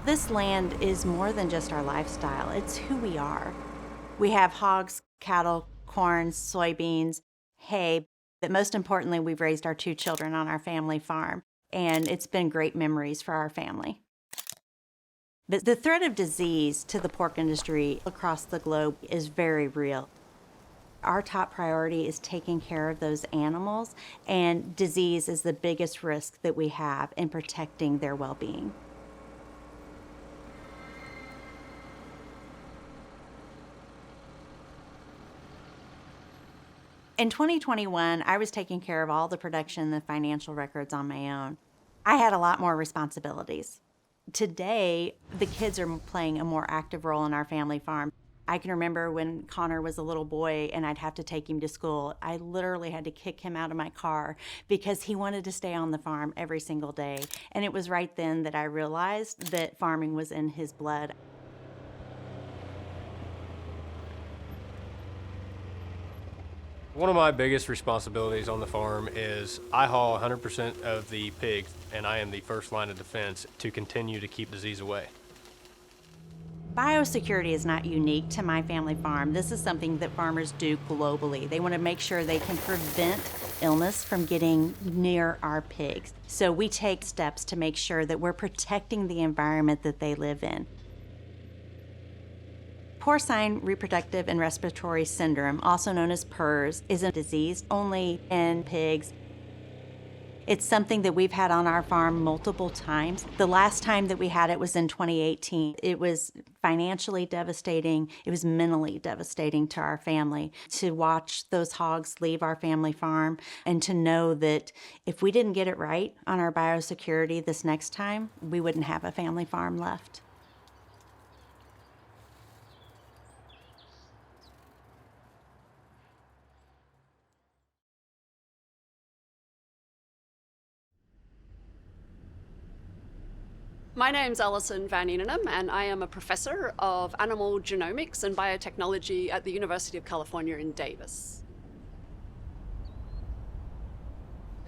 This land is more than just our lifestyle, it's who we are. We have hogs, cattle, corn, soybeans, hay, but most importantly, we've raised our 2 children on our family farm, and it's been great memories for our family. But the threat of disease to the pork industry across the globe is very real. Our top priority is taking care of those animals, and disease is the biggest risk that we have in protecting their well-being. In 2021, I was taking care of all the production and the financial records on my own. I had a lot more responsibilities. Today, the kids are playing a more active role in our family farm. I can remember when Connor was a little boy and I'd have to take him to school. I literally had to kick him out of my car because he wanted to stay on the farm every single day. And it was right then that I realized that farming was in his blood. One of my biggest responsibilities on the farm is I haul 100% of the pigs, and I am the first line of defense to continue to keep disease away. Biosecurity is not unique to my family farm. This is something that farmers do globally. They want to make sure they can prevent illness from getting near our pigs. So we take steps to make sure that we're protecting the environment that they live in. Porcine reproductive and respiratory syndrome, also known as PRRS, is a disease only in pigs. It's something that we've had on our farm multiple times. The last time that we had it was in 2018. It was financially devastating. It was mentally devastating to our family to watch those hogs leave our family farm and to know that if we didn't get it right on our biosecurity this next time, we wouldn't have a family farm left. My name's Alison Van Eenenham, and I am a professor of animal genomics and biotechnology at the University of California in Davis.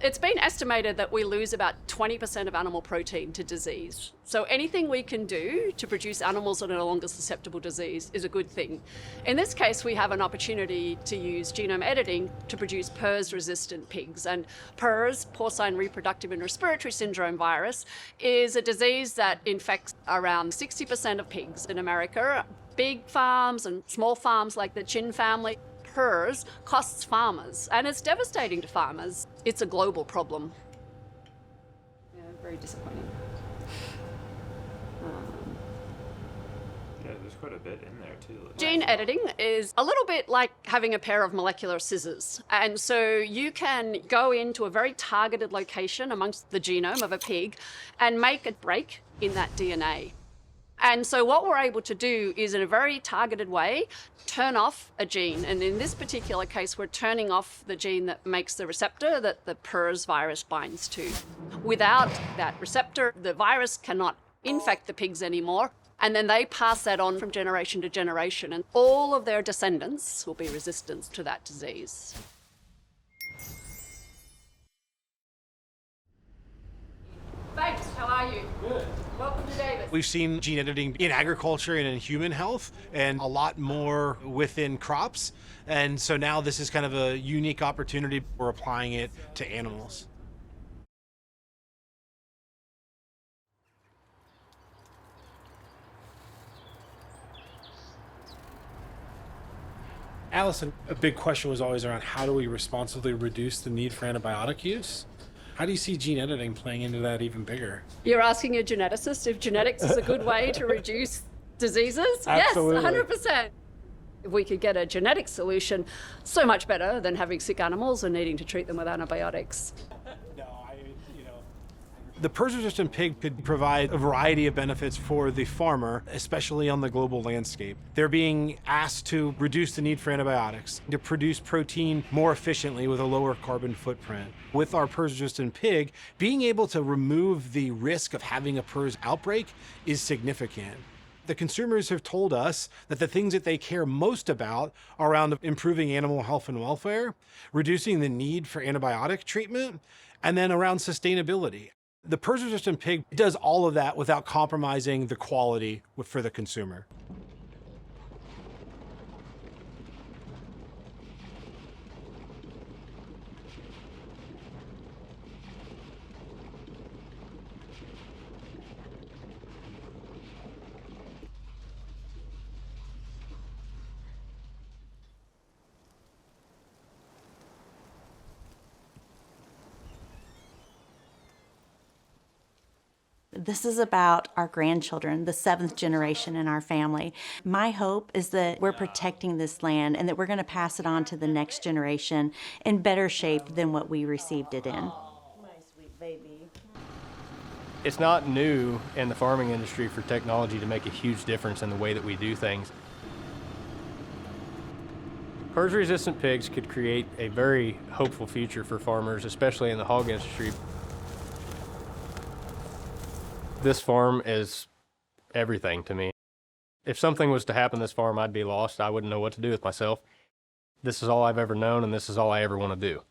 It's been estimated that we lose about 20% of animal protein to disease. So anything we can do to produce animals that are no longer susceptible to disease is a good thing. In this case, we have an opportunity to use genome editing to produce PRRS-resistant pigs. And PRRS, porcine reproductive and respiratory syndrome virus, is a disease that infects around 60% of pigs in America. Big farms and small farms like the Chinn family. PRRS costs farmers, and it's devastating to farmers. It's a global problem. Yeah, very disappointing. Yeah, there's quite a bit in there too. Gene editing is a little bit like having a pair of molecular scissors. And so you can go into a very targeted location amongst the genome of a pig and make a break in that DNA. And so what we're able to do is, in a very targeted way, turn off a gene. And in this particular case, we're turning off the gene that makes the receptor that the PRRS virus binds to. Without that receptor, the virus cannot infect the pigs anymore. And then they pass that on from generation to generation. And all of their descendants will be resistant to that disease. Thanks, how are you? Good. Welcome to Davis. We've seen gene editing in agriculture and in human health, and a lot more within crops. And so now this is kind of a unique opportunity. We're applying it to animals. Allison, a big question was always around how do we responsibly reduce the need for antibiotic use? How do you see gene editing playing into that even bigger? You're asking a geneticist if genetics is a good way to reduce diseases? Absolutely. Yes, 100%. If we could get a genetic solution, so much better than having sick animals and needing to treat them with antibiotics. The PRRS-resistant pig could provide a variety of benefits for the farmer, especially on the global landscape. They're being asked to reduce the need for antibiotics, to produce protein more efficiently with a lower carbon footprint. With our PRRS-resistant pig, being able to remove the risk of having a PRRS outbreak is significant. The consumers have told us that the things that they care most about are around improving animal health and welfare, reducing the need for antibiotic treatment, and then around sustainability. The PRRS-resistant pig does all of that without compromising the quality for the consumer. This is about our grandchildren, the 7th generation in our family. My hope is that we're protecting this land and that we're going to pass it on to the next generation in better shape than what we received it in. My sweet baby. It's not new in the farming industry for technology to make a huge difference in the way that we do things. PRRS-resistant pigs could create a very hopeful future for farmers, especially in the hog industry. This farm is everything to me. If something was to happen to this farm, I'd be lost. I wouldn't know what to do with myself. This is all I've ever known, and this is all I ever want to do.